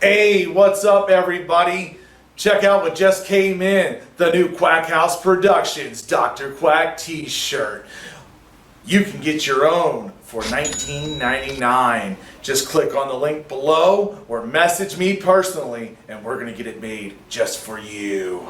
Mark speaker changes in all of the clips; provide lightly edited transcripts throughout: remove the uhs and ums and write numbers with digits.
Speaker 1: Hey, what's up, everybody? Check out what just came in. The new Quack House Productions Dr. Quack t-shirt. You can get your own for $19.99. Just click on the link below or message me personally and we're going to get it made just for you.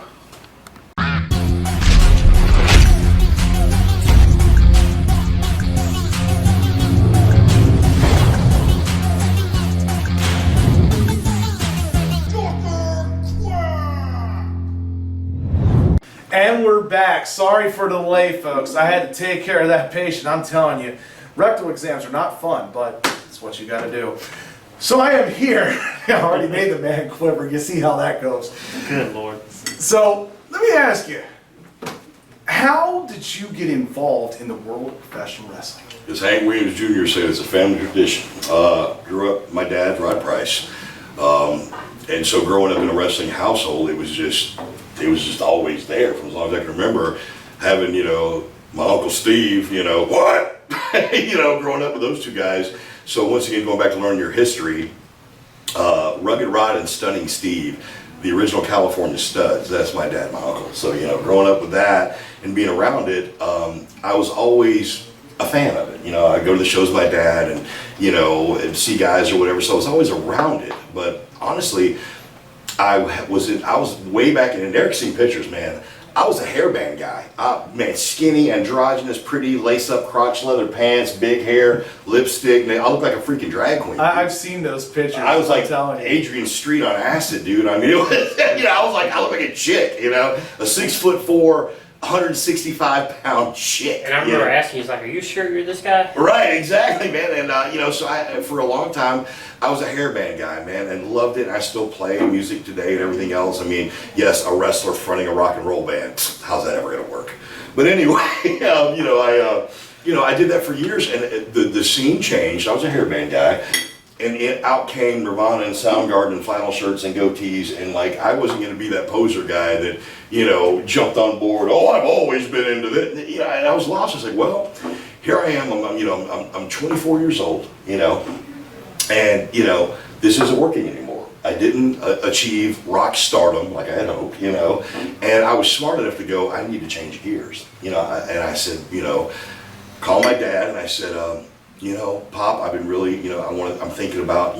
Speaker 1: And we're back. Sorry for the delay, folks. I had to take care of that patient. I'm telling you, rectal exams are not fun, but it's what you got to do. So I am here. I already made the man quiver. You see how that goes.
Speaker 2: Good Lord.
Speaker 1: So let me ask you, how did you get involved in the world of professional wrestling?
Speaker 3: As Hank Williams Jr. said, it's a family tradition. Grew up, my dad, Rod Price. And so growing up in a wrestling household, it was just always there from as long as I can remember, having, my Uncle Steve, what? Growing up with those two guys. So once again, going back to learn your history, Rugged Rod and Stunning Steve, the original California Studs, that's my dad, my uncle. So, growing up with that and being around it, I was always a fan of it. I'd go to the shows with my dad and, and see guys or whatever. So I was always around it. But honestly, I was way back in, and Eric seen pictures, man. I was a hairband guy. Man, skinny, androgynous, pretty, lace-up crotch leather pants, big hair, lipstick. I looked like a freaking drag queen.
Speaker 1: I've seen those pictures.
Speaker 3: I was like Adrian Street on acid, dude. I mean, it was, I was like, I look like a chick, a 6'4", 165-pound chick.
Speaker 2: And I remember asking, he's like, "Are you sure you're this guy?"
Speaker 3: Right, exactly, man. And so for a long time, I was a hairband guy, man, and loved it. And I still play music today and everything else. I mean, yes, a wrestler fronting a rock and roll band. How's that ever gonna work? But anyway, I did that for years, and the scene changed. I was a hairband guy. And out came Nirvana and Soundgarden and flannel shirts and goatees, and I wasn't going to be that poser guy that, jumped on board. Oh, I've always been into this. And I was lost. I was like, well, here I am. I'm 24 years old, and this isn't working anymore. I didn't achieve rock stardom like I had hoped, and I was smart enough to go, I need to change gears, and I said, call my dad, and I said, Pop, I've been really, I'm thinking about,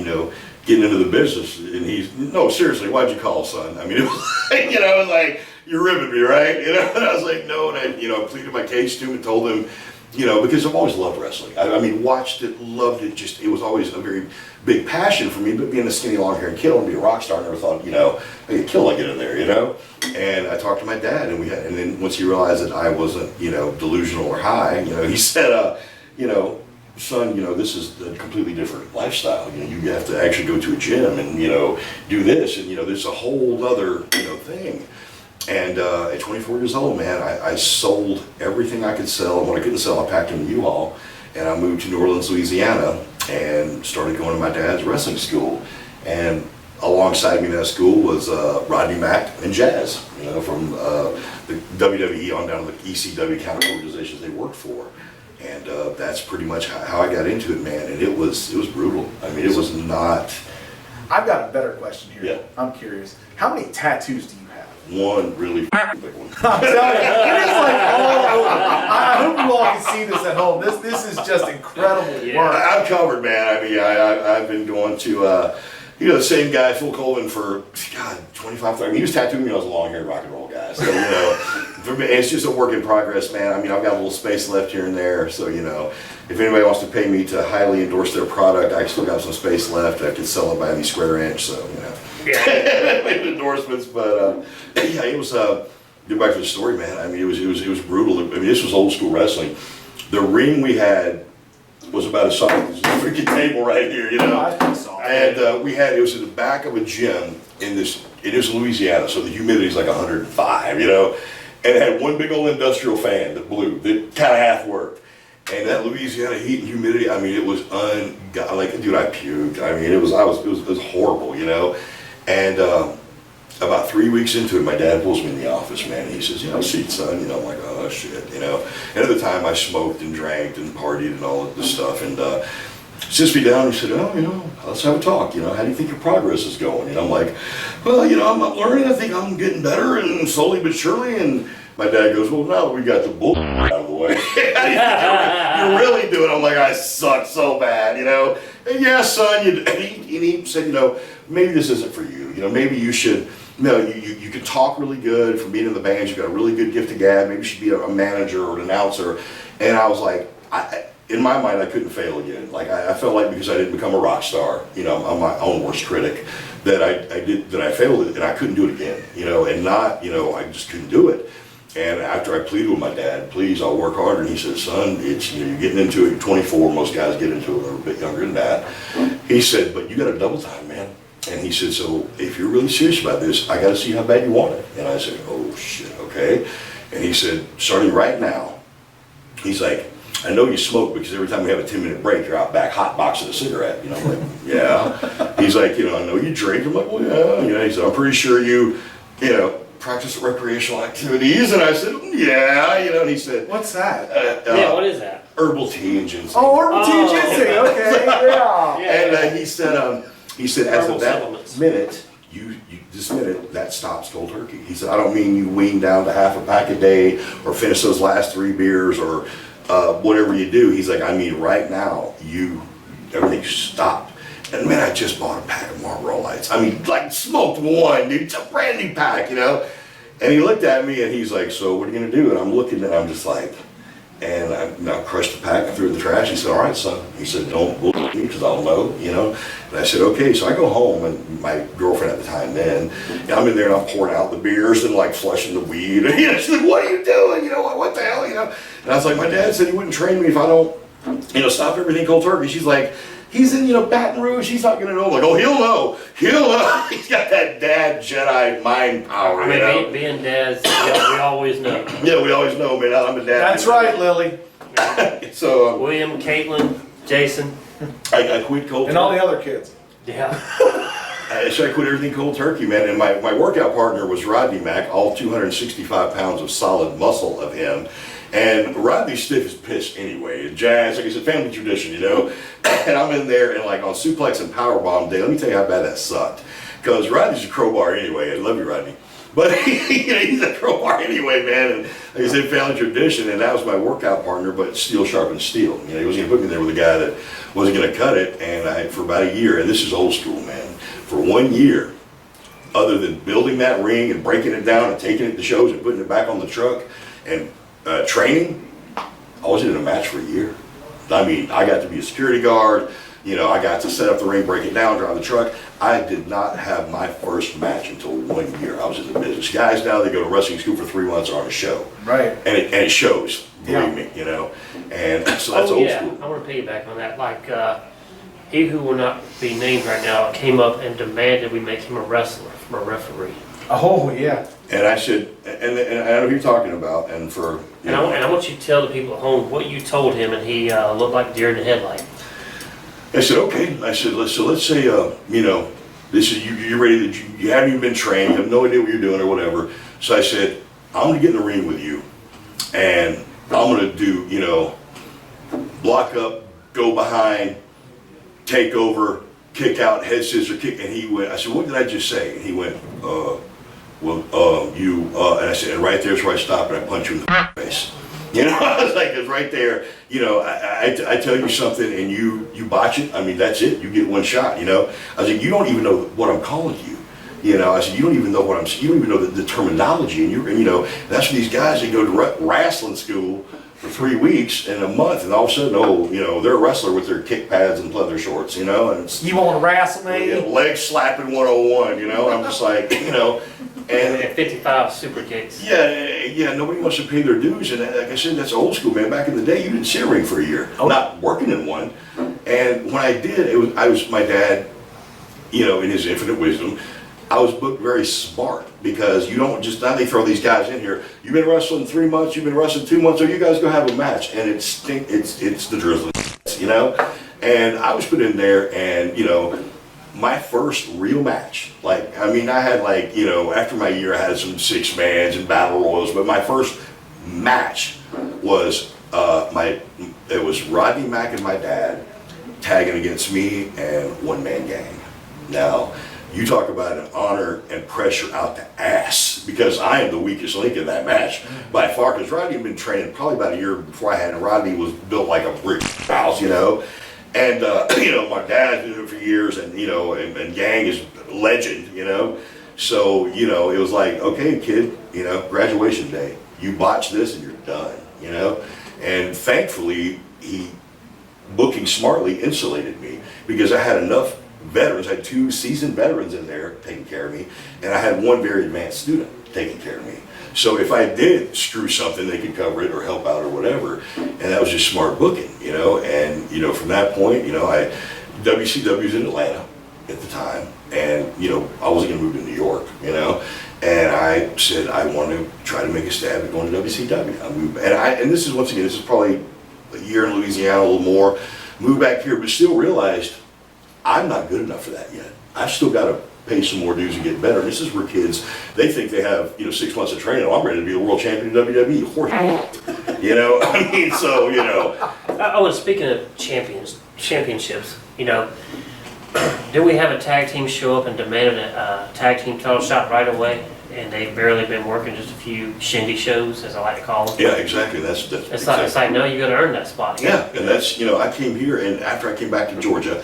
Speaker 3: getting into the business. And he's, no, seriously, why'd you call, son? I mean, it was like, you're ribbing me, right? And I was like, no, and I pleaded my case to him and told him, because I've always loved wrestling. I mean, watched it, loved it, it was always a very big passion for me, but being a skinny, long-haired kid and be a rock star, I never thought, I get killed, I get in there, And I talked to my dad, and and then once he realized that I wasn't, delusional or high, he said, son, this is a completely different lifestyle. You have to actually go to a gym and, do this, and, there's a whole other, thing. And at 24 years old, man, I sold everything I could sell. And what I couldn't sell, I packed in the U-Haul, and I moved to New Orleans, Louisiana, and started going to my dad's wrestling school. And alongside me in that school was Rodney Mack and Jazz, from the WWE on down to the ECW counter organizations they worked for. And that's pretty much how I got into it, man. And it was brutal. I mean, it was not.
Speaker 1: I've got a better question here.
Speaker 3: Yeah.
Speaker 1: I'm curious. How many tattoos do you have?
Speaker 3: One really big one.
Speaker 1: I'm telling you, it is like all over. I hope you all can see this at home. This is just incredible work.
Speaker 3: I'm covered, man. I mean, I've been going to, the same guy, Phil Colvin, for, 25, 30. I mean, he was tattooing me when I was a long-haired rock and roll guy. So, for me, it's just a work in progress, man. I mean, I've got a little space left here and there. So, if anybody wants to pay me to highly endorse their product, I still got some space left. I could sell it by any square inch. So, endorsements. But, it was, get back to the story, man. I mean, it was brutal. I mean, this was old school wrestling. The ring we had was about as solid as this freaking table right here, And it was in the back of a gym it is Louisiana, so the humidity is like 105, And it had one big old industrial fan that blew, that kind of half worked. And that Louisiana heat and humidity, I mean, it was dude, I puked. I mean, it was horrible, And about 3 weeks into it, my dad pulls me in the office, man, and he says, see, son, I'm like, oh shit, And at the time I smoked and drank and partied and all of this stuff, and sits me down and he said, oh, let's have a talk. How do you think your progress is going? And I'm like, well, I'm learning. I think I'm getting better and slowly but surely. And my dad goes, well, now that we got the bull out of the way, how do you think you're really doing? I'm like, I suck so bad, And yeah, son, and he said, maybe this isn't for you. Maybe you should, you can talk really good from being in the band. You've got a really good gift of gab. Maybe you should be a manager or an announcer. And I was like, in my mind, I couldn't fail again. Like I felt like because I didn't become a rock star, I'm my own worst critic, that I failed it and I couldn't do it again, and not, I just couldn't do it. And after I pleaded with my dad, please, I'll work harder. And he said, son, it's, you're getting into it. You're 24, most guys get into it a little bit younger than that. He said, but you got a double time, man. And he said, so if you're really serious about this, I got to see how bad you want it. And I said, oh shit, okay. And he said, starting right now, he's like, I know you smoke because every time we have a 10-minute break, you're out back hot boxing a cigarette. I'm like, yeah. He's like, I know you drink. I'm like, well, yeah. He said, I'm pretty sure you practice recreational activities. And I said, yeah. And he said,
Speaker 1: what's that?
Speaker 2: Yeah, what is that?
Speaker 3: Herbal tea and ginseng.
Speaker 1: Oh, herbal tea and ginseng. Okay, yeah.
Speaker 3: And he said, as
Speaker 2: Herbal
Speaker 3: of that
Speaker 2: supplements.
Speaker 3: minute, this minute, that stops cold turkey. He said, I don't mean you wean down to half a pack a day or finish those last 3 beers or whatever you do. He's like, I mean, right now, everything stopped. And man, I just bought a pack of Marlboro Lights. I mean, like smoked one, dude. It's a brand new pack, And he looked at me and he's like, so what are you gonna do? And I'm looking and I'm just like, and I now crushed the pack and threw it in the trash. He said, all right, son. He said, don't bullshit me because I'll know, And I said, okay. So I go home and my girlfriend at the time then, I'm in there and I'm pouring out the beers and like flushing the weed. And she's like, what are you doing? What the hell, And I was like, my dad said he wouldn't train me if I don't, stop everything cold turkey. She's like, he's in, Baton Rouge, he's not gonna know. I'm like, oh, he'll know. He's got that dad Jedi mind power,
Speaker 2: I mean, being dads, we always know.
Speaker 3: Yeah, we always know, man. I'm a dad.
Speaker 1: That's right, Lily.
Speaker 3: So,
Speaker 2: William, Caitlin, Jason.
Speaker 3: I quit cold turkey.
Speaker 1: And all the other kids.
Speaker 2: Yeah.
Speaker 3: So I quit everything cold turkey, man. And my workout partner was Rodney Mack, all 265 pounds of solid muscle of him. And Rodney's stiff as piss anyway. Jazz, like I said, family tradition, And I'm in there and like on suplex and powerbomb day. Let me tell you how bad that sucked. Because Rodney's a crowbar anyway. I love you, Rodney. But he's a crowbar anyway, man. And like I said, family tradition. And that was my workout partner, but steel sharpens steel. He was going to put me there with a guy that wasn't going to cut it. And for about a year, and this is old school, man. For 1 year, other than building that ring and breaking it down and taking it to shows and putting it back on the truck and training, I wasn't in a match for a year. I mean, I got to be a security guard, I got to set up the ring, break it down, drive the truck. I did not have my first match until 1 year. I was in the business. Guys now, they go to wrestling school for 3 months on a show.
Speaker 1: Right.
Speaker 3: And it shows, believe me, And so that's old school.
Speaker 2: I want to piggyback on that. Like, he who will not be named right now came up and demanded we make him a wrestler from a referee.
Speaker 1: Oh, yeah.
Speaker 3: And I said, and I know who you're talking about, and for...
Speaker 2: And I want you to tell the people at home what you told him, and he looked like deer in the headlight.
Speaker 3: I said, okay. I said, let's say, this is you're ready. You haven't even been trained. You have no idea what you're doing or whatever. So I said, I'm going to get in the ring with you, and I'm going to do, block up, go behind, take over, kick out, head scissor kick. And he went. I said, what did I just say? And he went, and I said, and right there's where I stop and I punch you in the face. I was like, it's right there. I tell you something and you botch it. I mean, that's it. You get one shot. I was like, you don't even know what I'm calling you. I said, you don't even know you don't even know the terminology. And that's for these guys that go to wrestling school for 3 weeks and a month, and all of a sudden, they're a wrestler with their kick pads and pleather shorts, and it's,
Speaker 1: You want to wrestle me?
Speaker 3: leg slapping 101, and I'm just like,
Speaker 2: And 55 super kicks.
Speaker 3: Yeah, nobody wants to pay their dues, and like I said, that's old school, man. Back in the day, you didn't see a ring for a year, not working in one, and when I did, I was my dad, in his infinite wisdom, I was booked very smart because you don't just, now they throw these guys in here, you've been wrestling 3 months, you've been wrestling 2 months, so you guys go have a match, and it's the drizzling, and I was put in there, and my first real match, I had after my year I had some 6-mans and battle royals, but my first match was it was Rodney Mack and my dad tagging against me and One Man Gang. Now, you talk about an honor and pressure out the ass, because I am the weakest link in that match by far, because Rodney had been training probably about a year before I had, and Rodney was built like a brick house, you know. And, you know, my dad's been doing it for years, and, you know, and Gang is legend, you know. So, you know, it was like, okay, kid, you know, graduation day. You botch this and you're done, you know. And thankfully, he, booking smartly, insulated me, because I had enough veterans. I had 2 seasoned veterans in there taking care of me, and I had 1 very advanced student taking care of me. So if I did screw something, they could cover it or help out or whatever. And that was just smart booking, you know. And, you know, from that point, you know, WCW was in Atlanta at the time, and, you know, I wasn't going to move to New York, you know. And I said I want to try to make a stab at going to WCW. I moved, and this is, once again, this is probably a year in Louisiana, a little more. Moved back here, but still realized I'm not good enough for that yet. I've still got to pay some more dues and get better. And this is where kids, they think they have, you know, 6 months of training. Oh, I'm ready to be the world champion of WWE. Horse, you know. I mean, so, you know.
Speaker 2: Oh, and speaking of championships, you know, did we have a tag team show up and demanded a tag team title shot right away? And they've barely been working, just a few shindy shows, as I like to call them.
Speaker 3: Yeah, exactly. That's
Speaker 2: It's
Speaker 3: exactly.
Speaker 2: like, no, you got to earn that spot.
Speaker 3: Yeah, and that's, you know, I came here, and after I came back to Georgia,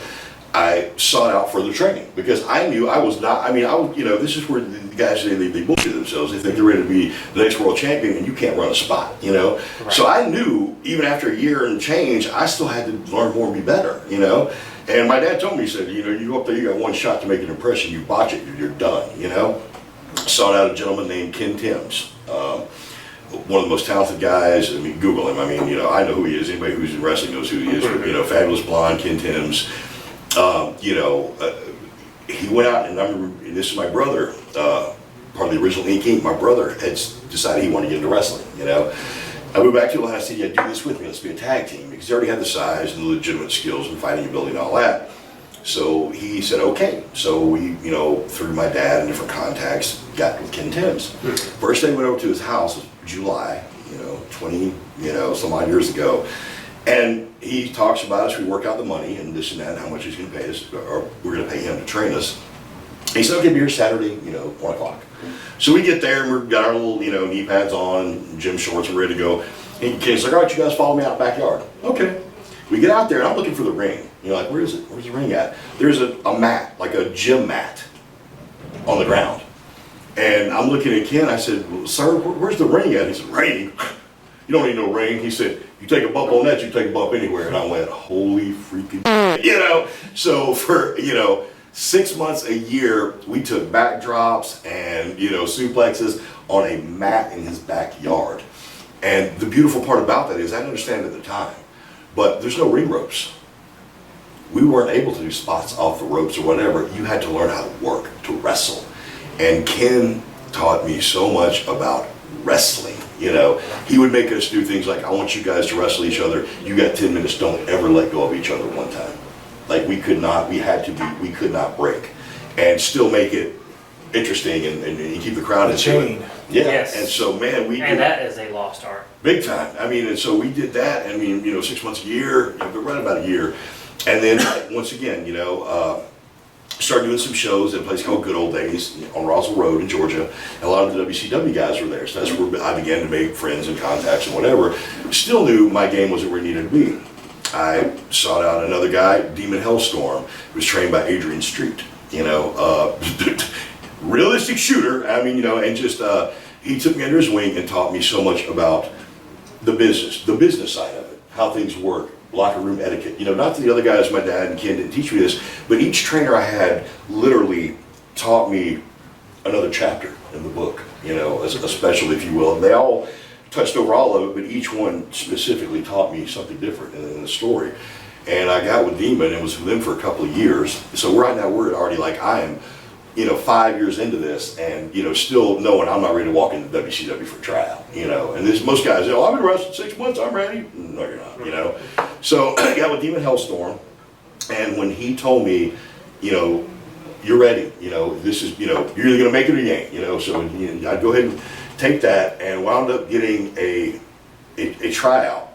Speaker 3: I sought out further training, because I knew I was not, I mean, I was, you know, this is where the guys say they bullshit themselves. They think they're ready to be the next world champion, and you can't run a spot, you know.
Speaker 2: Right.
Speaker 3: So I knew, even after a year and change, I still had to learn more and be better, you know. And my dad told me, he said, you know, you go up there, you got 1 shot to make an impression, you botch it, you're done, you know. Sought out a gentleman named Ken Timms, one of the most talented guys. I mean, Google him. I mean, you know, I know who he is. Anybody who's in wrestling knows who he is. But, you know, fabulous blonde, Ken Timms. You know, he went out, and I remember, and this is my brother, part of the original Inc. My brother had decided he wanted to get into wrestling, you know. I moved back to Atlanta. I said, yeah, do this with me. Let's be a tag team, because he already had the size and the legitimate skills and fighting ability and all that. So he said, okay. So we, you know, through my dad and different contacts, got with Ken Timms. First day we went over to his house was July, you know, 20, you know, some odd years ago. And he talks about us, we work out the money and this and that, and how much he's going to pay us, or we're going to pay him to train us. He said, okay, be here Saturday, you know, 1 o'clock. So we get there, and we've got our little, you know, knee pads on, gym shorts, and ready to go. And Ken's like, all right, you guys follow me out backyard. Okay. We get out there, and I'm looking for the ring. You know, like, where is it? Where's the ring at? There's a mat, like a gym mat, on the ground. And I'm looking at Ken. I said, well, sir, where's the ring at? He said, ring? You don't need no ring. He said, you take a bump on that, you take a bump anywhere. And I went, holy freaking, you know. So for, you know, 6 months, a year, we took backdrops and, you know, suplexes on a mat in his backyard. And the beautiful part about that is, I didn't understand at the time, but there's no ring ropes. We weren't able to do spots off the ropes or whatever. You had to learn how to work, to wrestle. And Ken taught me so much about wrestling. You know, he would make us do things like, I want you guys to wrestle each other. You got 10 minutes, don't ever let go of each other one time. Like we could not break. And still make it interesting and keep the crowd into it. Yeah,
Speaker 2: Yes.
Speaker 3: and so, man,
Speaker 2: And that is a lost art.
Speaker 3: big time. I mean, and so we did that. I mean, you know, 6 months, a year, you know, right about a year. And then once again, you know, started doing some shows at a place called Good Old Days on Roswell Road in Georgia. And a lot of the WCW guys were there. So that's where I began to make friends and contacts and whatever. Still knew my game wasn't where it needed to be. I sought out another guy, Demon Hellstorm, who was trained by Adrian Street. You know, realistic shooter. I mean, you know, and just he took me under his wing and taught me so much about the business side of it, how things work, locker room etiquette. You know, not that the other guys, my dad and Ken, didn't teach me this, but each trainer I had literally taught me another chapter in the book. You know, a special, if you will. And they all touched over all of it, but each one specifically taught me something different in the story. And I got with Demon and was with them for a couple of years. So right now we're already like, I am, you know, 5 years into this, and you know, still knowing I'm not ready to walk into WCW for a tryout. You know, and this most guys, oh, I've been wrestling 6 months, I'm ready. No, you're not. You know, so I got with Demon Hellstorm, and when he told me, you know, you're ready. You know, this is, you know, you're either gonna make it or you ain't. You know, so you know, I'd go ahead and take that, and wound up getting a tryout.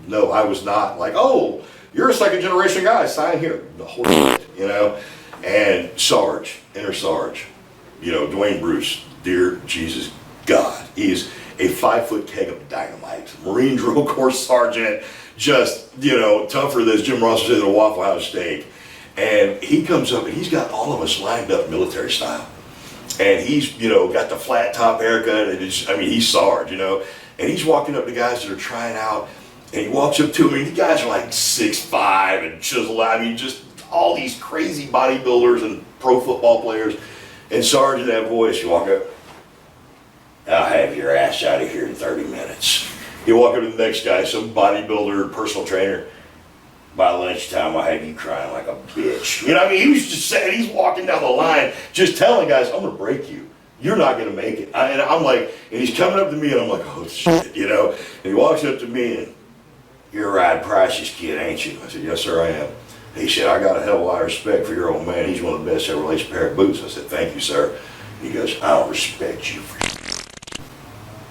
Speaker 3: No, I was not like, oh, you're a second generation guy, sign here. The whole shit, you know? And Sarge, Inner Sarge, you know, Dwayne Bruce, dear Jesus God, he's a 5-foot keg of dynamite. Marine Drill Corps Sergeant, just, you know, tougher than Jim Ross said, than a Waffle House steak. And he comes up and he's got all of us lined up military style. And he's, you know, got the flat top haircut, and it's, I mean, he's Sarge, you know. And he's walking up to guys that are trying out, and he walks up to them, and the guys are like 6'5" and chiseled. I mean, just all these crazy bodybuilders and pro football players. And Sarge in that voice, you walk up, I'll have your ass out of here in 30 minutes. You walk up to the next guy, some bodybuilder, personal trainer. By lunchtime, I'll have you crying like a bitch. You know what I mean? He was just saying, he's walking down the line, just telling guys, I'm gonna break you. You're not gonna make it. And I'm like, and he's coming up to me, and I'm like, oh shit, you know? And he walks up to me, and you're Ride Price's kid, ain't you? I said, yes, sir, I am. He said, I got a hell of a lot of respect for your old man. He's one of the best ever laced a pair of boots. I said, thank you, sir. He goes, I don't respect you for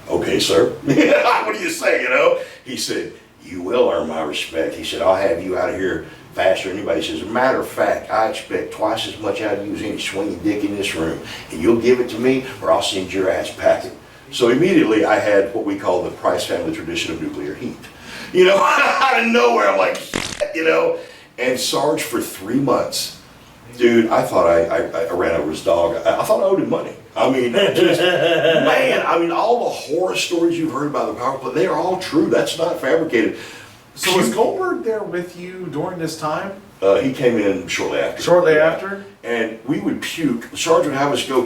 Speaker 3: okay, sir. What do you say, you know? He said, you will earn my respect. He said, I'll have you out of here faster than anybody. He says, as a matter of fact, I expect twice as much out of you as any swinging dick in this room. And you'll give it to me, or I'll send your ass packing. So immediately I had what we call the Price family tradition of nuclear heat. You know, out of nowhere, I'm like, you know? And Sarge for 3 months, dude, I thought I ran over his dog. I thought I owed him money. I mean, just, man, I mean, all the horror stories you've heard about the power plant, they are all true. That's not fabricated.
Speaker 1: So was Goldberg there with you during this time?
Speaker 3: He came in shortly after.
Speaker 1: Shortly after?
Speaker 3: And we would puke. Sarge would have us go,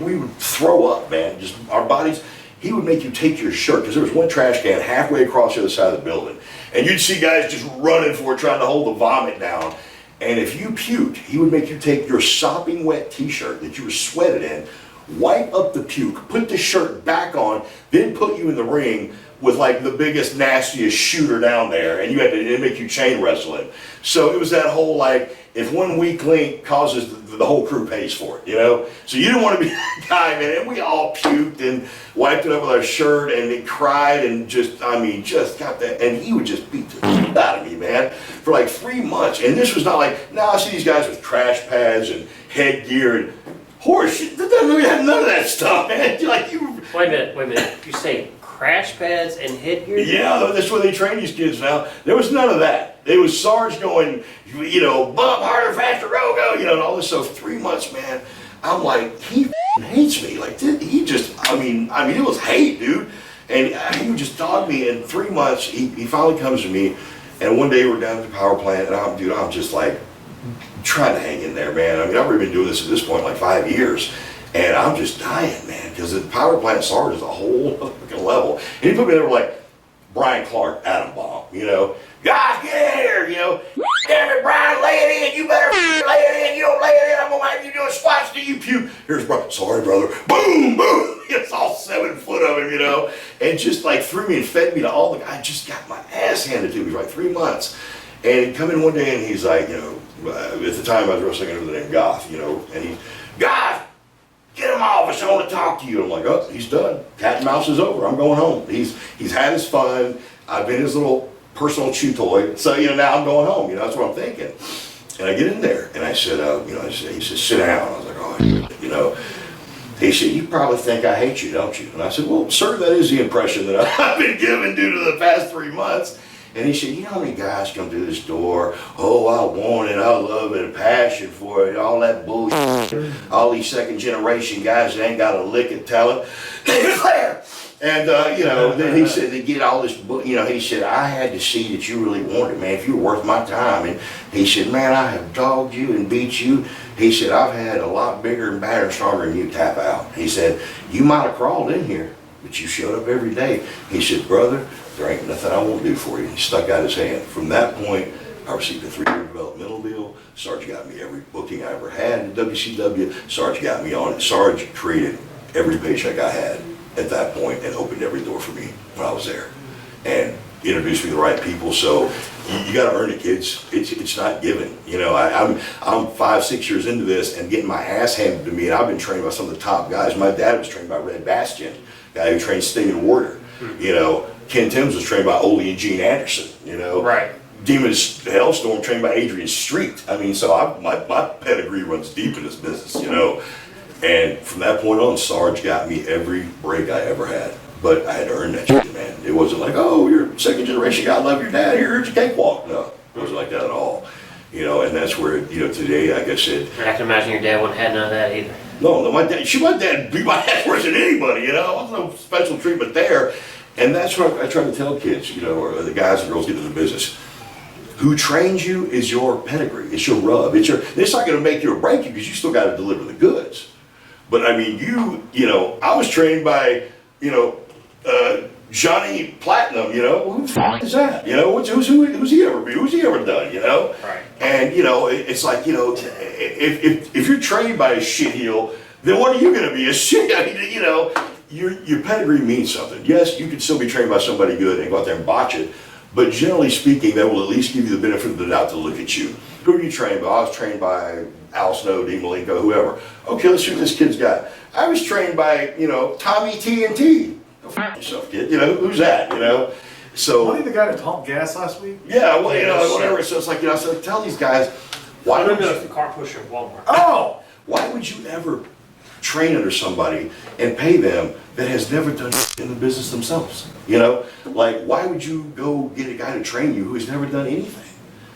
Speaker 3: we would throw up, man. Just our bodies. He would make you take your shirt, because there was one trash can halfway across the other side of the building. And you'd see guys just running for it, trying to hold the vomit down. And if you puked, he would make you take your sopping wet t-shirt that you were sweated in, wipe up the puke, put the shirt back on, then put you in the ring with like the biggest, nastiest shooter down there, and you had to make you chain wrestle him. So it was that whole like, if one weak link causes the whole crew pays for it, you know? So you didn't want to be that guy, man. And we all puked and wiped it up with our shirt, and it cried, and just, I mean, just got that. And he would just beat the shit out of me, man, for like 3 months. And this was not like, now I see these guys with trash pads and headgear and horse shit. We had none of that stuff, man. Like you.
Speaker 2: Wait a minute. You say crash pads and headgear?
Speaker 3: Yeah, that's where they train these kids now. There was none of that. It was Sarge going, you know, bump harder, faster, go, you know, and all this. So 3 months, man, I'm like, he hates me. Like, he just, I mean, it was hate, dude. And he would just dog me. In 3 months, he finally comes to me, and one day we're down at the power plant, and I'm just like, trying to hang in there, man. I mean, I've already been doing this at this point like 5 years, and I'm just dying, man, because the power plant Sarge is a whole fucking level. And he put me there like Brian Clark, atom bomb, you know. Guys, get in here, you know. Damn it, Brian, lay it in. You better lay it in. You don't lay it in, I'm gonna have you doing squats till you puke. Here's Brian. Sorry, brother. Boom, boom. It's all 7 foot of him, you know, and just like threw me and fed me to all the. I just got my ass handed to me for like 3 months. And he'd come in one day and he's like, you know, at the time I was wrestling under the name Goth, you know, and he, Goth, get him off, I want to talk to you. I'm like, oh, he's done. Cat and mouse is over. I'm going home. He's had his fun. I've been his little personal chew toy. So, you know, now I'm going home. You know, that's what I'm thinking. And I get in there and I said, you know, he said, sit down. I was like, oh, you know. He said, you probably think I hate you, don't you? And I said, well, sir, that is the impression that I've been given due to the past 3 months. And he said, you know how many guys come through this door? Oh, I want it, I love it, a passion for it, all that bullshit. All these second generation guys that ain't got a lick of talent. There. And, you know, then he said, they get all this, you know, he said, I had to see that you really wanted it, man, if you were worth my time. And he said, man, I have dogged you and beat you. He said, I've had a lot bigger and badder and stronger than you tap out. He said, you might have crawled in here, but you showed up every day. He said, brother, there ain't nothing I won't do for you. He stuck out his hand. From that point, I received a 3-year developmental deal. Sarge got me every booking I ever had in WCW. Sarge got me on it. Sarge created every paycheck I had at that point and opened every door for me when I was there. And introduced me to the right people. So you got to earn it, kids. It's not given. You know, I'm 5, 6 years into this and getting my ass handed to me. And I've been trained by some of the top guys. My dad was trained by Red Bastion, guy who trained Sting and Warrior. You know, Ken Timms was trained by Ole and Gene Anderson, you know.
Speaker 2: Right.
Speaker 3: Demon's Hellstorm trained by Adrian Street. I mean, so my pedigree runs deep in this business, you know. And from that point on, Sarge got me every break I ever had. But I had to earn that shit, man. It wasn't like, oh, you're second generation, God love your dad, here's your cakewalk. No, it wasn't like that at all. You know, and that's where, you know, today, like I said.
Speaker 2: I can imagine your dad wouldn't have had none of that either.
Speaker 3: No, my dad beat my ass worse than anybody, you know. There was no special treatment there. And that's what I try to tell kids, you know, or the guys and girls get into the business. Who trains you is your pedigree. It's your rub. It's not going to make you or break you because you still got to deliver the goods. But I mean, you know, I was trained by, you know, Johnny Platinum, you know, who the fuck is that? You know, who's he ever done, you know?
Speaker 2: Right.
Speaker 3: And, you know, it's like, you know, if you're trained by a shitheel, then what are you going to be? A shit, I mean, you know, your pedigree means something. Yes, you can still be trained by somebody good and go out there and botch it, but generally speaking, that will at least give you the benefit of the doubt to look at you. Who are you trained by? I was trained by Al Snow, Dean Malenko, whoever. Okay, let's see what this kid's got. I was trained by, you know, Tommy TNT. Go f yourself, kid. You know, who's that, you know? So.
Speaker 1: Wasn't he the guy that pumped gas last week?
Speaker 3: Yeah, well, you know, whatever. So it's like, you know, so tell these guys, why would
Speaker 2: the car pusher at Walmart.
Speaker 1: Oh!
Speaker 3: Why would you ever train under somebody and pay them that has never done in the business themselves? You know, like, why would you go get a guy to train you who has never done anything?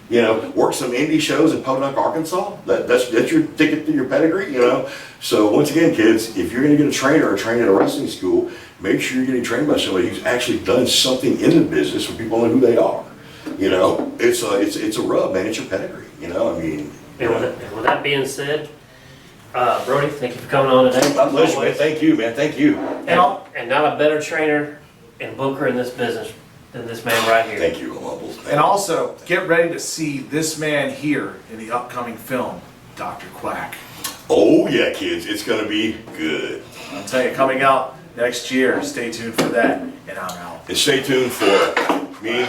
Speaker 3: You know, work some indie shows in Podunk, Arkansas. That's your ticket to your pedigree, you know? So once again, kids, if you're gonna get a trainer or train at a wrestling school, make sure you're getting trained by somebody who's actually done something in the business where people know who they are. You know, it's a rub, man. It's your pedigree, you know? I mean.
Speaker 2: And with that being said, Brody, thank you for coming on today.
Speaker 3: My pleasure, man. Thank you, man. Thank you.
Speaker 2: And not a better trainer and booker in this business than this man right here.
Speaker 3: Thank you, I'm humbled.
Speaker 1: And also, get ready to see this man here in the upcoming film, Dr. Quack.
Speaker 3: Oh yeah, kids, it's gonna be good.
Speaker 1: I'll tell you, coming out next year. Stay tuned for that, and I'm out.
Speaker 3: And stay tuned for me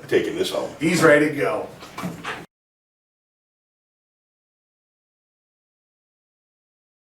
Speaker 3: taking this home.
Speaker 1: He's ready to go.